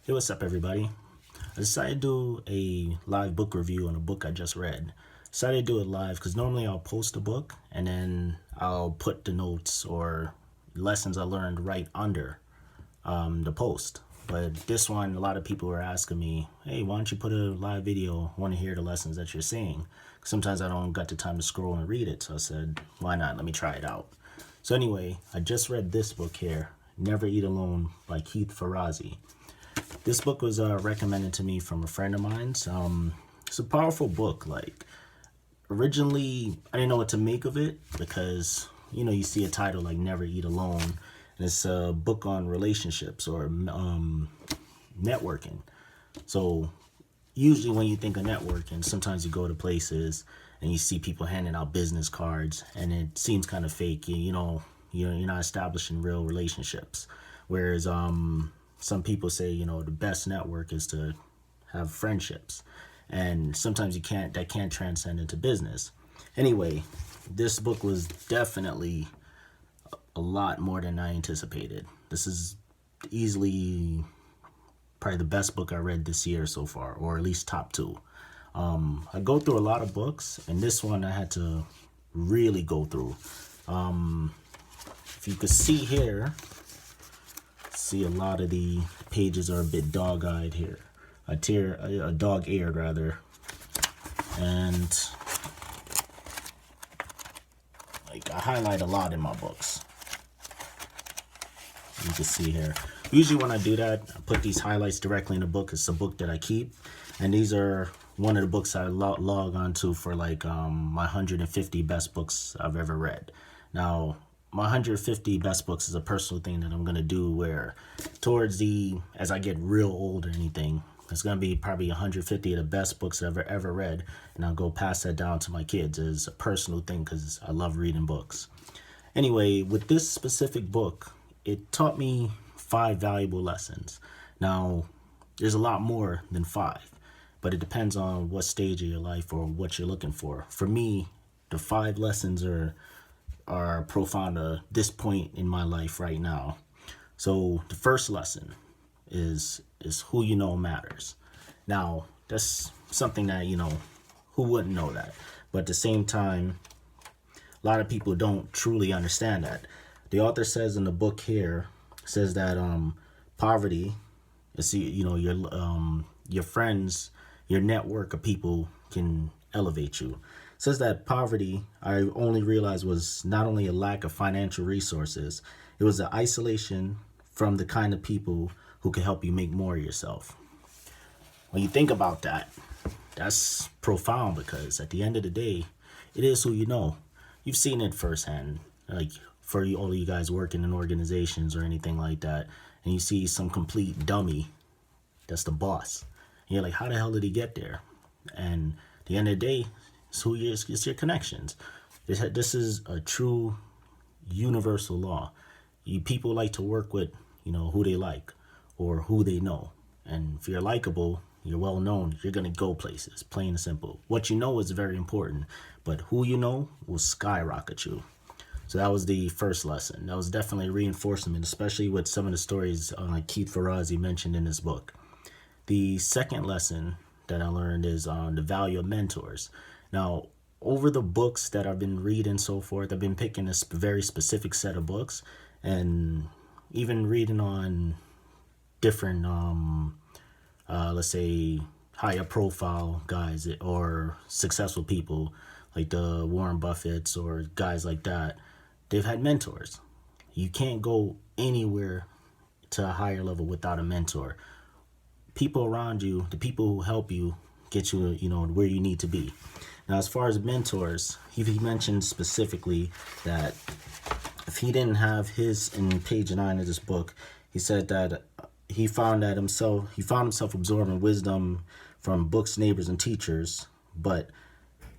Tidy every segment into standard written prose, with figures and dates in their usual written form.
Hey, what's up, everybody? I decided to do a live book review on a book I just read. Decided to do it live because normally I'll post a book and then I'll put the notes or lessons I learned right under the post. But this one, a lot of people were asking me, hey, why don't you put a live video? I want to hear the lessons that you're saying. Sometimes I don't got the time to scroll and read it. So I said, why not? Let me try it out. So anyway, I just read this book here, Never Eat Alone by Ferrazzi. This book was recommended to me from a friend of mine. It's a powerful book. Like, originally, I didn't know what to make of it because, you see a title like Never Eat Alone. And it's a book on relationships or networking. So usually when you think of networking, sometimes you go to places and you see people handing out business cards and it seems kind of fake. You're not establishing real relationships. Whereas some people say, the best network is to have friendships. And sometimes that can't transcend into business. Anyway, this book was definitely a lot more than I anticipated. This is easily probably the best book I read this year so far, or at least top two. I go through a lot of books, and this one I had to really go through. If you could see here, see a lot of the pages are a bit dog-eyed here. A dog-eared rather. And like I highlight a lot in my books. You can see here. Usually when I do that, I put these highlights directly in the book. It's a book that I keep. And these are one of the books I log on to for like my 150 best books I've ever read. Now, my 150 best books is a personal thing that I'm going to do where as I get real old or anything, it's going to be probably 150 of the best books I've ever read. And I'll go pass that down to my kids as a personal thing because I love reading books. Anyway, with this specific book, it taught me 5 valuable lessons. Now, there's a lot more than 5, but it depends on what stage of your life or what you're looking for. For me, the 5 lessons are profound at this point in my life right now. So the first lesson is who you know matters. Now, that's something that, who wouldn't know that? But at the same time, a lot of people don't truly understand that. The author says in the book here, says that poverty is, your friends, your network of people can elevate you. It says that poverty, I only realized, was not only a lack of financial resources, it was the isolation from the kind of people who can help you make more of yourself. When you think about that, that's profound because at the end of the day, it is who you know. You've seen it firsthand. Like, for all of you guys working in organizations or anything like that, and you see some complete dummy that's the boss. And you're like, how the hell did he get there? And at the end of the day, it's your connections. This is a true universal law. People like to work with, who they like or who they know. And if you're likable, you're well known, you're going to go places, plain and simple. What you know is very important, but who you know will skyrocket you. So that was the first lesson. That was definitely a reinforcement, especially with some of the stories Ferrazzi mentioned in his book. The second lesson that I learned is the value of mentors. Now, over the books that I've been reading so forth, I've been picking a very specific set of books and even reading on different, let's say, higher profile guys or successful people like the Warren Buffetts or guys like that. They've had mentors. You can't go anywhere to a higher level without a mentor. People around you, the people who help you, get you, where you need to be. Now, as far as mentors, he mentioned specifically that if he didn't have in page 9 of this book, he said that he found himself absorbing wisdom from books, neighbors, and teachers,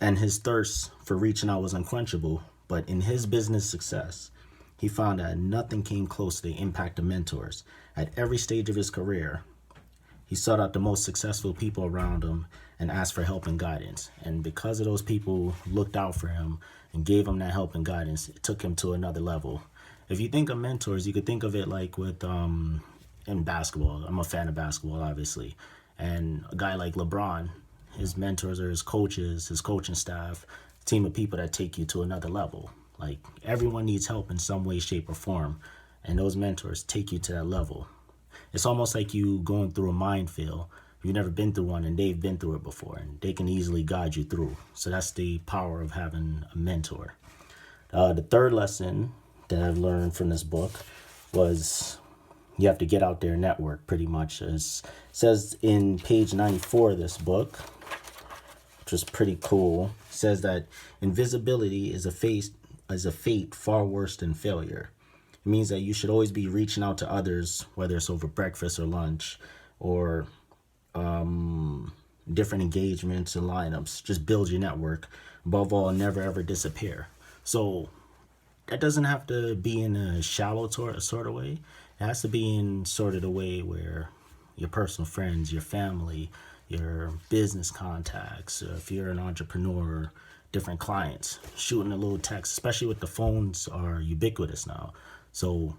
and his thirst for reaching out was unquenchable. But in his business success, he found that nothing came close to the impact of mentors. At every stage of his career, he sought out the most successful people around him and asked for help and guidance. And because of those people looked out for him and gave him that help and guidance, it took him to another level. If you think of mentors, you could think of it like with in basketball. I'm a fan of basketball, obviously. And a guy like LeBron, his mentors are his coaches, his coaching staff, a team of people that take you to another level. Like, everyone needs help in some way, shape, or form. And those mentors take you to that level. It's almost like you going through a minefield. You've never been through one, and they've been through it before, and they can easily guide you through. So that's the power of having a mentor. The third lesson that I've learned from this book was you have to get out there and network, pretty much. As it says in page 94 of this book, which is pretty cool, it says that invisibility is a fate far worse than failure. It means that you should always be reaching out to others, whether it's over breakfast or lunch or different engagements and lineups. Just build your network. Above all, never ever disappear. So that doesn't have to be in a shallow sort of way. It has to be in sort of the way where your personal friends, your family, your business contacts, if you're an entrepreneur, different clients, shooting a little text, especially with the phones are ubiquitous now. So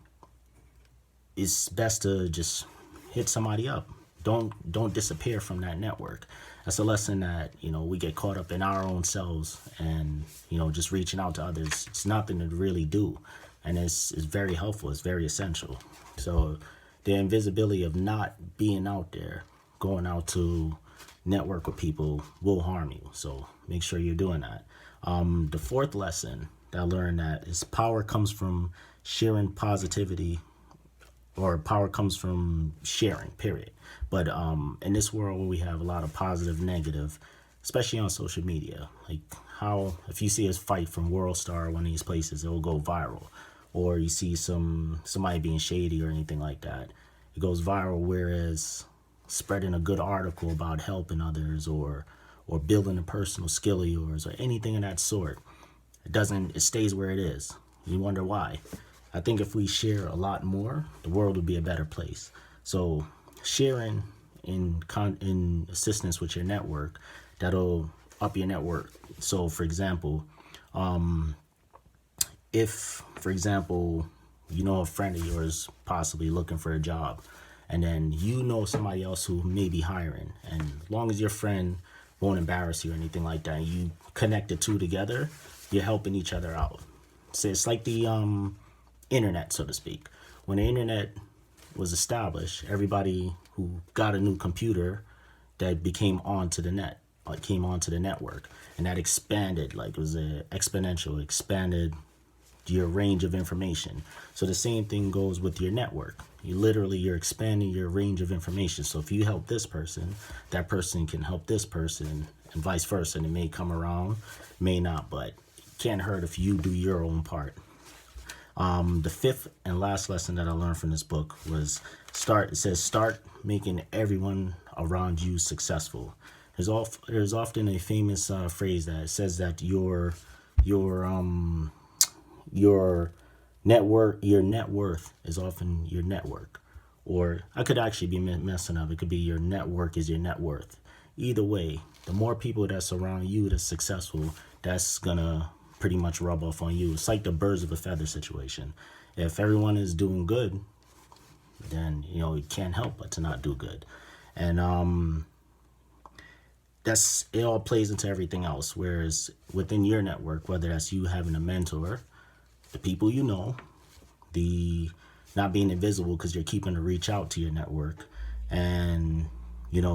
it's best to just hit somebody up. Don't disappear from that network. That's a lesson that, we get caught up in our own selves and, just reaching out to others. It's nothing to really do. And it's very helpful. It's very essential. So the invisibility of not being out there, going out to network with people will harm you. So make sure you're doing that. The fourth lesson that I learned that is power comes from sharing positivity, or power comes from sharing, period. But in this world where we have a lot of positive, negative, especially on social media, like how if you see a fight from World Star or one of these places, it will go viral. Or you see somebody being shady or anything like that, it goes viral. Whereas spreading a good article about helping others or building a personal skill of yours or anything of that sort, it stays where it is. You wonder why. I think if we share a lot more, the world would be a better place. So sharing in assistance with your network, that'll up your network. So for example, if, for example, a friend of yours possibly looking for a job, and then somebody else who may be hiring, and as long as your friend won't embarrass you or anything like that, and you connect the two together, you're helping each other out. So it's like the internet, so to speak. When the internet was established, everybody who got a new computer that came onto the network, and that expanded, like it was exponential, expanded your range of information. So the same thing goes with your network. You're expanding your range of information. So if you help this person, that person can help this person, and vice versa. And it may come around, may not, but it can't hurt if you do your own part. The fifth and last lesson that I learned from this book was start making everyone around you successful. There's often a famous phrase that says that your net worth is often your network. Or I could actually be messing up. It could be your network is your net worth. Either way, the more people that surround you that's successful, that's gonna pretty much rub off on you. It's like the birds of a feather situation. If everyone is doing good, then you can't help but to not do good. And it all plays into everything else. Whereas within your network, whether that's you having a mentor, the people the not being invisible because you're keeping to reach out to your network, and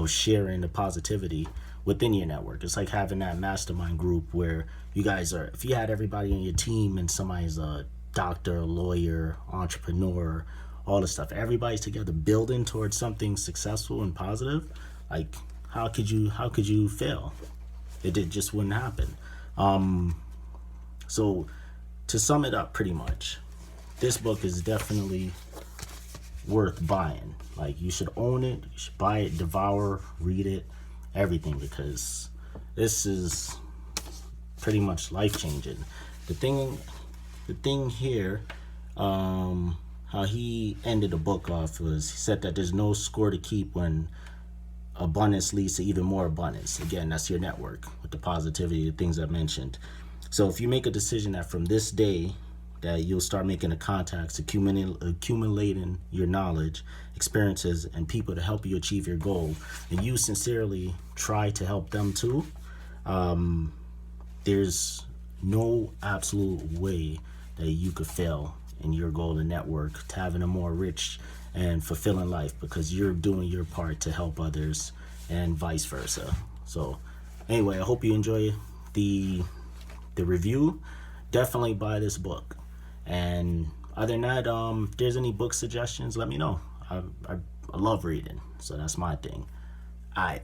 sharing the positivity within your network. It's like having that mastermind group where you guys are, if you had everybody on your team and somebody's a doctor, a lawyer, entrepreneur, all this stuff, everybody's together building towards something successful and positive, like how could you fail? It just wouldn't happen. So to sum it up, pretty much, this book is definitely worth buying. Like, you should own it, you should buy it, devour, read it, everything, because this is pretty much life-changing. The thing here, how he ended the book off was, he said that there's no score to keep when abundance leads to even more abundance. Again, that's your network with the positivity, the things I mentioned. So if you make a decision that from this day that you'll start making the contacts, accumulating your knowledge, experiences, and people to help you achieve your goal, and you sincerely try to help them too. There's no absolute way that you could fail in your goal to network, to having a more rich and fulfilling life, because you're doing your part to help others and vice versa. So anyway, I hope you enjoy the review. Definitely buy this book. And other than that, if there's any book suggestions, let me know. I love reading, so that's my thing. All right.